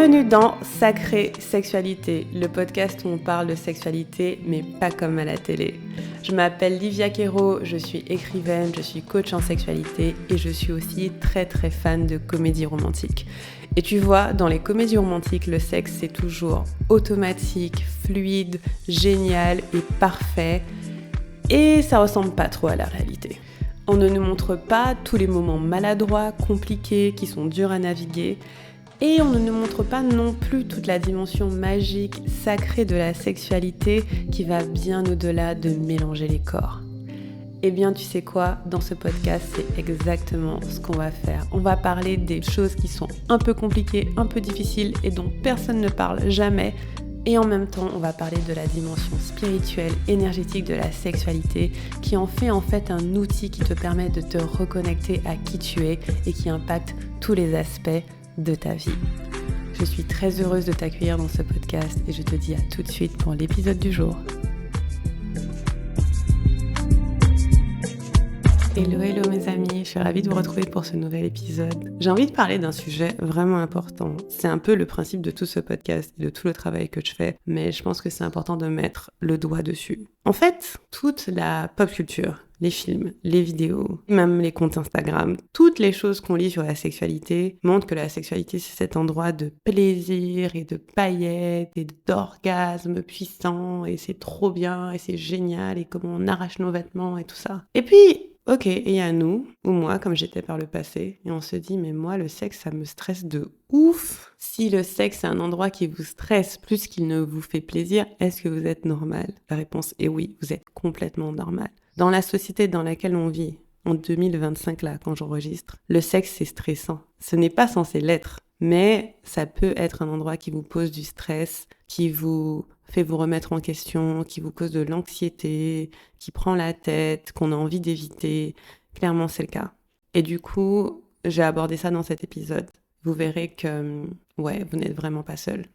Bienvenue dans Sacrée Sexualité, le podcast où on parle de sexualité, mais pas comme à la télé. Je m'appelle Livia Quero, je suis écrivaine, je suis coach en sexualité et je suis aussi très fan de comédie romantique. Et tu vois, dans les comédies romantiques, le sexe c'est toujours automatique, fluide, génial et parfait. Et ça ressemble pas trop à la réalité. On ne nous montre pas tous les moments maladroits, compliqués, qui sont durs à naviguer. Et on ne nous montre pas non plus toute la dimension magique, sacrée de la sexualité qui va bien au-delà de mélanger les corps. Eh bien, tu sais quoi ? Dans ce podcast, c'est exactement ce qu'on va faire. On va parler des choses qui sont un peu compliquées, un peu difficiles et dont personne ne parle jamais. Et en même temps, on va parler de la dimension spirituelle, énergétique de la sexualité qui en fait un outil qui te permet de te reconnecter à qui tu es et qui impacte tous les aspects de ta vie. Je suis très heureuse de t'accueillir dans ce podcast et je te dis à tout de suite pour l'épisode du jour. Hello mes amis, je suis ravie de vous retrouver pour ce nouvel épisode. J'ai envie de parler d'un sujet vraiment important. C'est un peu le principe de tout ce podcast et de tout le travail que je fais, mais je pense que c'est important de mettre le doigt dessus. En fait, toute la pop culture, les films, les vidéos, même les comptes Instagram, toutes les choses qu'on lit sur la sexualité montrent que la sexualité c'est cet endroit de plaisir et de paillettes et d'orgasmes puissants et c'est trop bien et c'est génial et comment on arrache nos vêtements et tout ça. Et puis, ok, et il y a nous, ou moi, comme j'étais par le passé, et on se dit, mais moi, le sexe, ça me stresse de ouf. Si le sexe, c'est un endroit qui vous stresse plus qu'il ne vous fait plaisir, est-ce que vous êtes normal ? La réponse est oui, vous êtes complètement normal. Dans la société dans laquelle on vit, en 2025 là, quand j'enregistre, le sexe, c'est stressant. Ce n'est pas censé l'être, mais ça peut être un endroit qui vous pose du stress, qui vous fait vous remettre en question, qui vous cause de l'anxiété, qui prend la tête, qu'on a envie d'éviter. Clairement, c'est le cas. Et du coup, j'ai abordé ça dans cet épisode. Vous verrez que, vous n'êtes vraiment pas seul.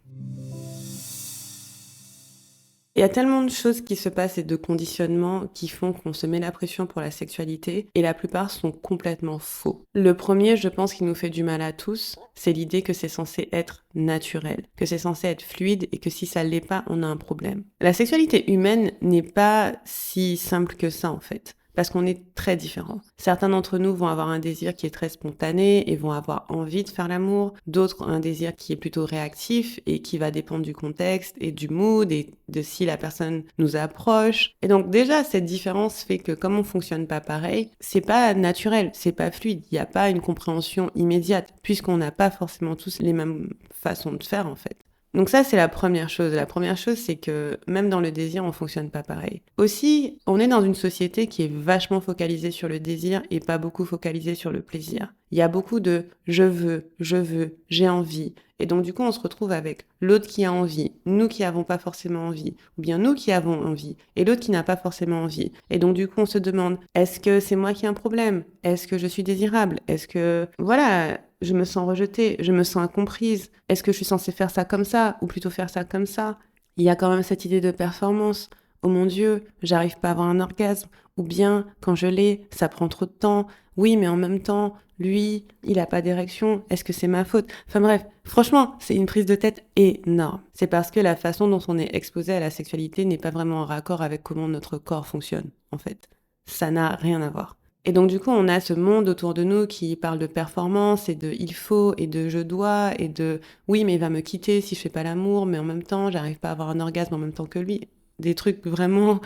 Il y a tellement de choses qui se passent et de conditionnements qui font qu'on se met la pression pour la sexualité et la plupart sont complètement faux. Le premier, je pense qu'il nous fait du mal à tous, c'est l'idée que c'est censé être naturel, que c'est censé être fluide et que si ça l'est pas, on a un problème. La sexualité humaine n'est pas si simple que ça en fait. Parce qu'on est très différents. Certains d'entre nous vont avoir un désir qui est très spontané et vont avoir envie de faire l'amour. D'autres, un désir qui est plutôt réactif et qui va dépendre du contexte et du mood et de si la personne nous approche. Et donc déjà, cette différence fait que comme on fonctionne pas pareil, c'est pas naturel, c'est pas fluide. Il n'y a pas une compréhension immédiate puisqu'on n'a pas forcément tous les mêmes façons de faire en fait. Donc ça, c'est la première chose. La première chose, c'est que même dans le désir, on fonctionne pas pareil. Aussi, on est dans une société qui est vachement focalisée sur le désir et pas beaucoup focalisée sur le plaisir. Il y a beaucoup de je veux, j'ai envie. Et donc du coup, on se retrouve avec l'autre qui a envie, nous qui avons pas forcément envie, ou bien nous qui avons envie, et l'autre qui n'a pas forcément envie. Et donc du coup, on se demande, est-ce que c'est moi qui ai un problème ? Est-ce que je suis désirable ? Est-ce que, je me sens rejetée, je me sens incomprise. Est-ce que je suis censée faire ça comme ça ou plutôt faire ça comme ça ? Il y a quand même cette idée de performance. Oh mon Dieu, j'arrive pas à avoir un orgasme. Ou bien, quand je l'ai, ça prend trop de temps. Oui, mais en même temps, lui, il a pas d'érection. Est-ce que c'est ma faute ? Enfin bref, franchement, c'est une prise de tête énorme. C'est parce que la façon dont on est exposé à la sexualité n'est pas vraiment en raccord avec comment notre corps fonctionne, en fait. Ça n'a rien à voir. Et donc du coup, on a ce monde autour de nous qui parle de performance et de il faut et de je dois et de oui, mais il va me quitter si je fais pas l'amour, mais en même temps, j'arrive pas à avoir un orgasme en même temps que lui. Des trucs vraiment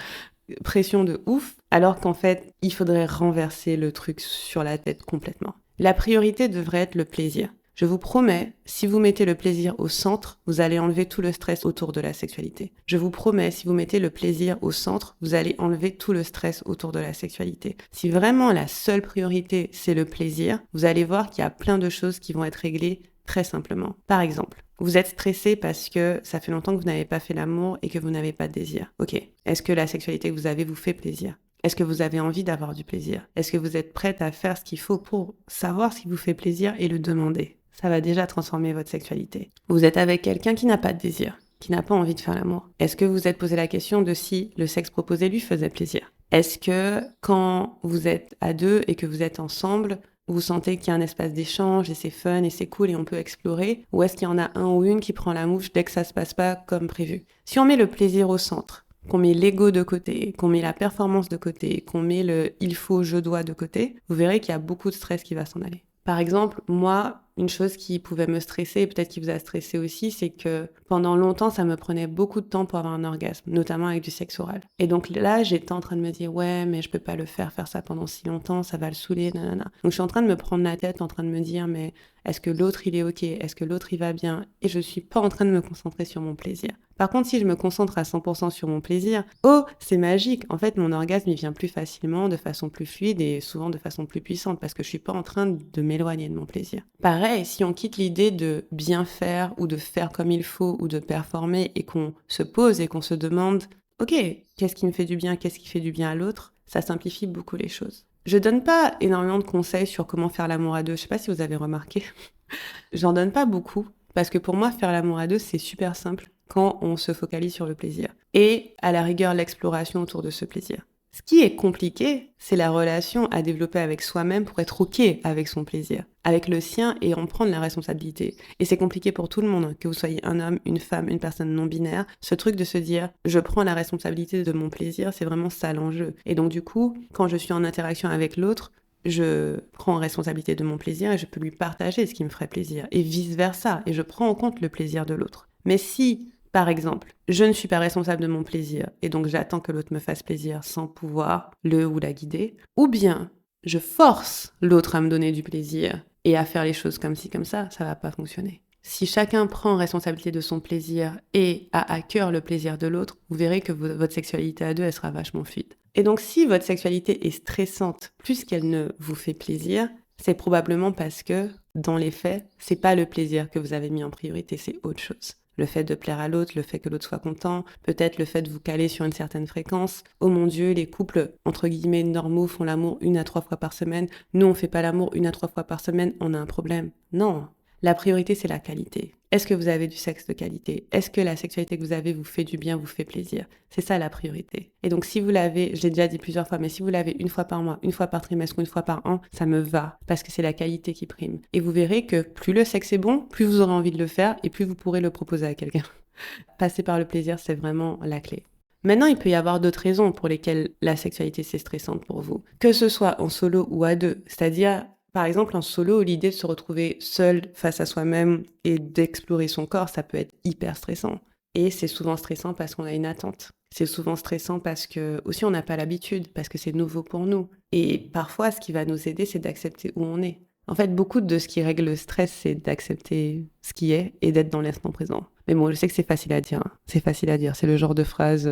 pression de ouf, alors qu'en fait, il faudrait renverser le truc sur la tête complètement. La priorité devrait être le plaisir. Je vous promets, si vous mettez le plaisir au centre, vous allez enlever tout le stress autour de la sexualité. Je vous promets, si vous mettez le plaisir au centre, vous allez enlever tout le stress autour de la sexualité. Si vraiment la seule priorité, c'est le plaisir, vous allez voir qu'il y a plein de choses qui vont être réglées très simplement. Par exemple, vous êtes stressé parce que ça fait longtemps que vous n'avez pas fait l'amour et que vous n'avez pas de désir. Ok, est-ce que la sexualité que vous avez vous fait plaisir ? Est-ce que vous avez envie d'avoir du plaisir ? Est-ce que vous êtes prête à faire ce qu'il faut pour savoir ce qui vous fait plaisir et le demander ? Ça va déjà transformer votre sexualité. Vous êtes avec quelqu'un qui n'a pas de désir, qui n'a pas envie de faire l'amour. Est-ce que vous vous êtes posé la question de si le sexe proposé lui faisait plaisir ? Est-ce que quand vous êtes à deux et que vous êtes ensemble, vous sentez qu'il y a un espace d'échange et c'est fun et c'est cool et on peut explorer, ou est-ce qu'il y en a un ou une qui prend la mouche dès que ça se passe pas comme prévu? Si on met le plaisir au centre, qu'on met l'ego de côté, qu'on met la performance de côté, qu'on met le il faut, je dois de côté, vous verrez qu'il y a beaucoup de stress qui va s'en aller. Par exemple, moi, une chose qui pouvait me stresser, et peut-être qui vous a stressé aussi, c'est que pendant longtemps, ça me prenait beaucoup de temps pour avoir un orgasme, notamment avec du sexe oral. Et donc là, j'étais en train de me dire, ouais, mais je peux pas le faire ça pendant si longtemps, ça va le saouler, nanana. Donc je suis en train de me prendre la tête, en train de me dire, mais est-ce que l'autre, il est OK? Est-ce que l'autre, il va bien? Et je suis pas en train de me concentrer sur mon plaisir. Par contre, si je me concentre à 100% sur mon plaisir, oh, c'est magique. En fait, mon orgasme, il vient plus facilement, de façon plus fluide et souvent de façon plus puissante parce que je suis pas en train de m'éloigner de mon plaisir. Pareil, si on quitte l'idée de bien faire ou de faire comme il faut ou de performer et qu'on se pose et qu'on se demande, OK, qu'est-ce qui me fait du bien? Qu'est-ce qui fait du bien à l'autre? Ça simplifie beaucoup les choses. Je donne pas énormément de conseils sur comment faire l'amour à deux. Je sais pas si vous avez remarqué. J'en donne pas beaucoup parce que pour moi, faire l'amour à deux, c'est super simple quand on se focalise sur le plaisir. Et à la rigueur, l'exploration autour de ce plaisir. Ce qui est compliqué, c'est la relation à développer avec soi-même pour être OK avec son plaisir, avec le sien et en prendre la responsabilité. Et c'est compliqué pour tout le monde, que vous soyez un homme, une femme, une personne non binaire. Ce truc de se dire, je prends la responsabilité de mon plaisir, c'est vraiment ça l'enjeu. Et donc du coup, quand je suis en interaction avec l'autre, je prends responsabilité de mon plaisir et je peux lui partager ce qui me ferait plaisir. Et vice-versa. Et je prends en compte le plaisir de l'autre. Mais si, par exemple, je ne suis pas responsable de mon plaisir et donc j'attends que l'autre me fasse plaisir sans pouvoir le ou la guider, ou bien je force l'autre à me donner du plaisir et à faire les choses comme ci, comme ça va pas fonctionner. Si chacun prend responsabilité de son plaisir et a à cœur le plaisir de l'autre, vous verrez que votre sexualité à deux, elle sera vachement fluide. Et donc, si votre sexualité est stressante plus qu'elle ne vous fait plaisir, c'est probablement parce que, dans les faits, c'est pas le plaisir que vous avez mis en priorité, c'est autre chose. Le fait de plaire à l'autre, le fait que l'autre soit content, peut-être le fait de vous caler sur une certaine fréquence. Oh mon Dieu, les couples, entre guillemets, normaux font l'amour 1 à 3 fois par semaine. Nous, on fait pas l'amour 1 à 3 fois par semaine, on a un problème. Non. La priorité, c'est la qualité. Est-ce que vous avez du sexe de qualité? Est-ce que la sexualité que vous avez vous fait du bien, vous fait plaisir? C'est ça la priorité. Et donc si vous l'avez, j'ai déjà dit plusieurs fois, mais si vous l'avez une fois par mois, une fois par trimestre ou une fois par an, ça me va, parce que c'est la qualité qui prime. Et vous verrez que plus le sexe est bon, plus vous aurez envie de le faire et plus vous pourrez le proposer à quelqu'un. Passer par le plaisir, c'est vraiment la clé. Maintenant, il peut y avoir d'autres raisons pour lesquelles la sexualité c'est stressante pour vous. Que ce soit en solo ou à deux, c'est-à-dire par exemple, en solo, l'idée de se retrouver seul face à soi-même et d'explorer son corps, ça peut être hyper stressant. Et c'est souvent stressant parce qu'on a une attente. C'est souvent stressant parce que aussi on n'a pas l'habitude, parce que c'est nouveau pour nous. Et parfois, ce qui va nous aider, c'est d'accepter où on est. En fait, beaucoup de ce qui règle le stress, c'est d'accepter ce qui est et d'être dans l'instant présent. Mais bon, je sais que c'est facile à dire. Hein. C'est facile à dire. C'est le genre de phrase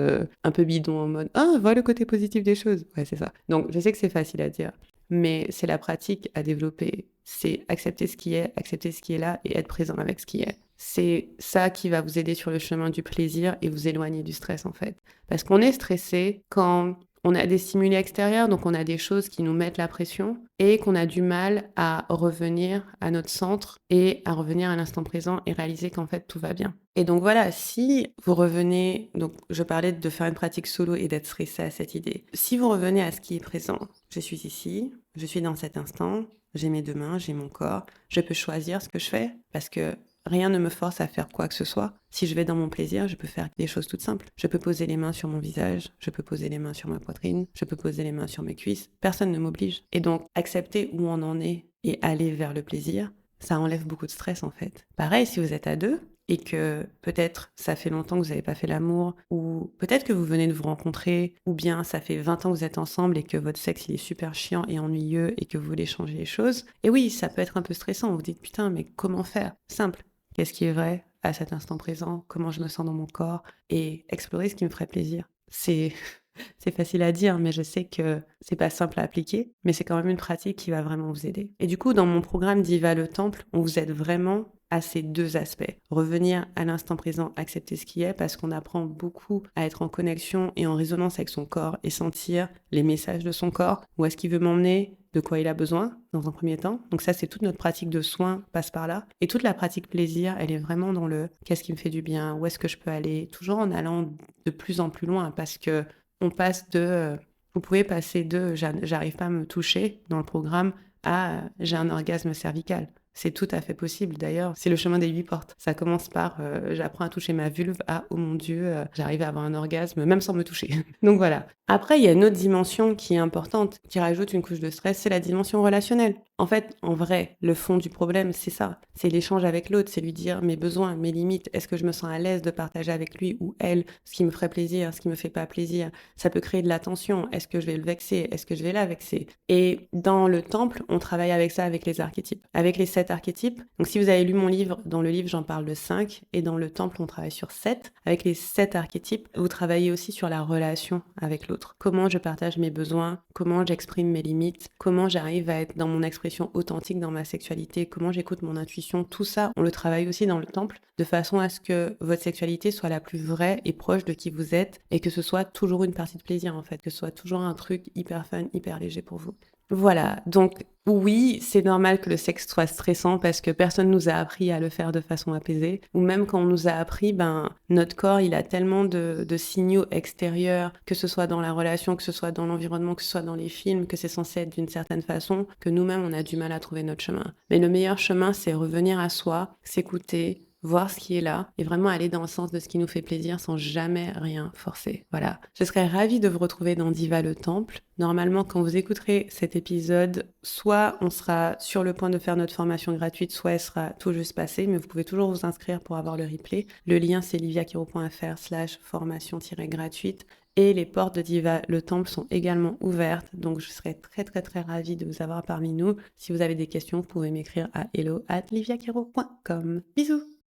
un peu bidon en mode « Ah, vois le côté positif des choses ». Ouais, c'est ça. Donc, je sais que c'est facile à dire. Mais c'est la pratique à développer. C'est accepter ce qui est là et être présent avec ce qui est. C'est ça qui va vous aider sur le chemin du plaisir et vous éloigner du stress en fait. Parce qu'on est stressé quand on a des stimuli extérieurs, donc on a des choses qui nous mettent la pression et qu'on a du mal à revenir à notre centre et à revenir à l'instant présent et réaliser qu'en fait tout va bien. Et donc voilà, si vous revenez, donc je parlais de faire une pratique solo et d'être stressé à cette idée. Si vous revenez à ce qui est présent, je suis ici, je suis dans cet instant, j'ai mes deux mains, j'ai mon corps, je peux choisir ce que je fais parce que rien ne me force à faire quoi que ce soit. Si je vais dans mon plaisir, je peux faire des choses toutes simples. Je peux poser les mains sur mon visage, je peux poser les mains sur ma poitrine, je peux poser les mains sur mes cuisses. Personne ne m'oblige. Et donc, accepter où on en est et aller vers le plaisir, ça enlève beaucoup de stress en fait. Pareil, si vous êtes à deux et que peut-être ça fait longtemps que vous n'avez pas fait l'amour, ou peut-être que vous venez de vous rencontrer, ou bien ça fait 20 ans que vous êtes ensemble et que votre sexe il est super chiant et ennuyeux et que vous voulez changer les choses. Et oui, ça peut être un peu stressant. Vous vous dites putain, mais comment faire? Simple. Qu'est-ce qui est vrai à cet instant présent? Comment je me sens dans mon corps? Et explorer ce qui me ferait plaisir. C'est facile à dire, mais je sais que c'est pas simple à appliquer, mais c'est quand même une pratique qui va vraiment vous aider. Et du coup, dans mon programme Diva le Temple, on vous aide vraiment à ces deux aspects. Revenir à l'instant présent, accepter ce qui est, parce qu'on apprend beaucoup à être en connexion et en résonance avec son corps et sentir les messages de son corps, où est-ce qu'il veut m'emmener, de quoi il a besoin dans un premier temps. Donc ça, c'est toute notre pratique de soins passe par là. Et toute la pratique plaisir, elle est vraiment dans le qu'est-ce qui me fait du bien, où est-ce que je peux aller, toujours en allant de plus en plus loin, parce que on passe de, vous pouvez passer de j'arrive pas à me toucher dans le programme j'ai un orgasme cervical. C'est tout à fait possible d'ailleurs, c'est le chemin des 8 portes. Ça commence par j'apprends à toucher ma vulve oh mon Dieu, j'arrive à avoir un orgasme même sans me toucher. Donc voilà. Après, il y a une autre dimension qui est importante, qui rajoute une couche de stress, c'est la dimension relationnelle. En fait, en vrai, le fond du problème, c'est ça. C'est l'échange avec l'autre, c'est lui dire mes besoins, mes limites, est-ce que je me sens à l'aise de partager avec lui ou elle ce qui me ferait plaisir, ce qui me fait pas plaisir. Ça peut créer de la tension, est-ce que je vais le vexer, est-ce que je vais la vexer. Et dans le temple, on travaille avec ça, avec les archétypes. Avec les 7 archétypes, donc si vous avez lu mon livre, dans le livre j'en parle de 5, et dans le temple on travaille sur 7. Avec les 7 archétypes, vous travaillez aussi sur la relation avec l'autre. Comment je partage mes besoins, comment j'exprime mes limites, comment j'arrive à être dans mon expression authentique dans ma sexualité, comment j'écoute mon intuition, tout ça, on le travaille aussi dans le temple, de façon à ce que votre sexualité soit la plus vraie et proche de qui vous êtes, et que ce soit toujours une partie de plaisir en fait, que ce soit toujours un truc hyper fun, hyper léger pour vous. Voilà, donc oui, c'est normal que le sexe soit stressant parce que personne nous a appris à le faire de façon apaisée. Ou même quand on nous a appris, notre corps, il a tellement de signaux extérieurs, que ce soit dans la relation, que ce soit dans l'environnement, que ce soit dans les films, que c'est censé être d'une certaine façon, que nous-mêmes, on a du mal à trouver notre chemin. Mais le meilleur chemin, c'est revenir à soi, s'écouter, voir ce qui est là et vraiment aller dans le sens de ce qui nous fait plaisir sans jamais rien forcer. Voilà. Je serais ravie de vous retrouver dans Diva le Temple. Normalement, quand vous écouterez cet épisode, soit on sera sur le point de faire notre formation gratuite, soit elle sera tout juste passée, mais vous pouvez toujours vous inscrire pour avoir le replay. Le lien, c'est liviakiro.fr/formation-gratuite. Et les portes de Diva le Temple sont également ouvertes, donc je serais très très très ravie de vous avoir parmi nous. Si vous avez des questions, vous pouvez m'écrire à hello@liviakiro.com. Bisous!